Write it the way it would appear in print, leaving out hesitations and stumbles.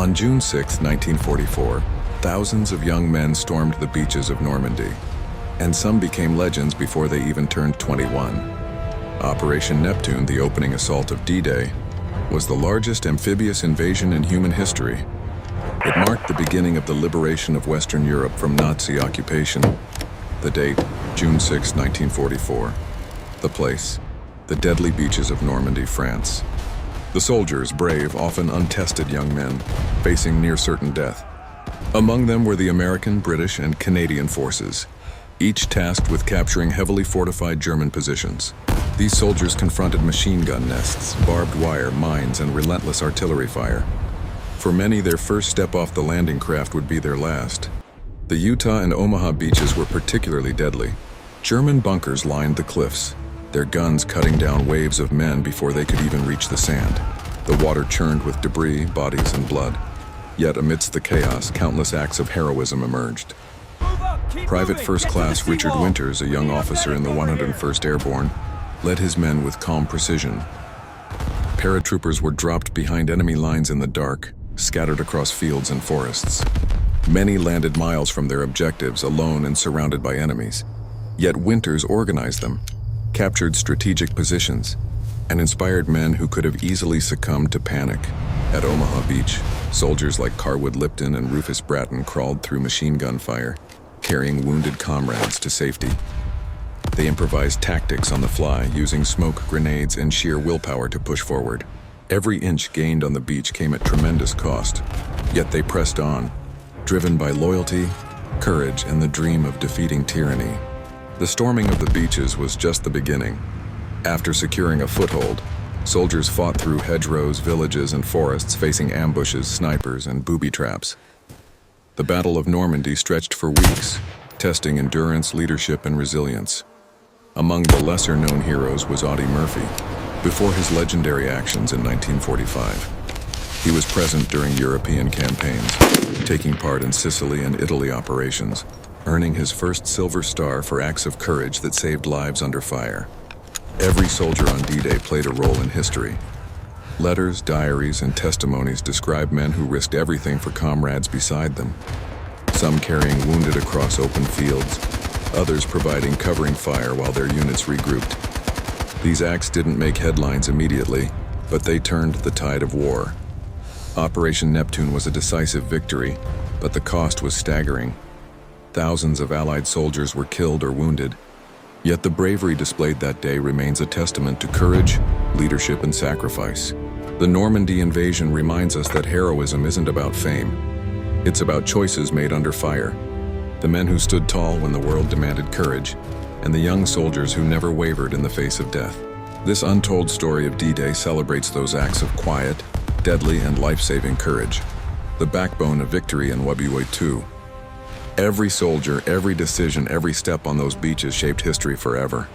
On June 6, 1944, thousands of young men stormed the beaches of Normandy, and some became legends before they even turned 21. Operation Neptune, the opening assault of D-Day, was the largest amphibious invasion in human history. It marked the beginning of the liberation of Western Europe from Nazi occupation. The date, June 6, 1944. The place, the deadly beaches of Normandy, France. The soldiers, brave, often untested young men, facing near certain death. Among them were the American, British, and Canadian forces, each tasked with capturing heavily fortified German positions. These soldiers confronted machine gun nests, barbed wire, mines, and relentless artillery fire. For many, their first step off the landing craft would be their last. The Utah and Omaha beaches were particularly deadly. German bunkers lined the cliffs, their guns cutting down waves of men before they could even reach the sand. The water churned with debris, bodies, and blood. Yet amidst the chaos, countless acts of heroism emerged. Private First Class Richard Winters, a young officer in the 101st Airborne, led his men with calm precision. Paratroopers were dropped behind enemy lines in the dark, scattered across fields and forests. Many landed miles from their objectives, alone and surrounded by enemies. Yet Winters organized them, captured strategic positions, and inspired men who could have easily succumbed to panic. At Omaha Beach, soldiers like Carwood Lipton and Rufus Bratton crawled through machine gun fire, carrying wounded comrades to safety. They improvised tactics on the fly, using smoke, grenades, and sheer willpower to push forward. Every inch gained on the beach came at tremendous cost, yet they pressed on, driven by loyalty, courage, and the dream of defeating tyranny. The storming of the beaches was just the beginning. After securing a foothold, soldiers fought through hedgerows, villages, and forests, facing ambushes, snipers, and booby traps. The Battle of Normandy stretched for weeks, testing endurance, leadership, and resilience. Among the lesser-known heroes was Audie Murphy, before his legendary actions in 1945. He was present during European campaigns, taking part in Sicily and Italy operations, earning his first Silver Star for acts of courage that saved lives under fire. Every soldier on D-Day played a role in history. Letters, diaries, and testimonies describe men who risked everything for comrades beside them. Some carrying wounded across open fields, others providing covering fire while their units regrouped. These acts didn't make headlines immediately, but they turned the tide of war. Operation Neptune was a decisive victory, but the cost was staggering. Thousands of Allied soldiers were killed or wounded. Yet the bravery displayed that day remains a testament to courage, leadership, and sacrifice. The Normandy invasion reminds us that heroism isn't about fame. It's about choices made under fire. The men who stood tall when the world demanded courage, and the young soldiers who never wavered in the face of death. This untold story of D-Day celebrates those acts of quiet, deadly, and life-saving courage, the backbone of victory in World War II. Every soldier, every decision, every step on those beaches shaped history forever.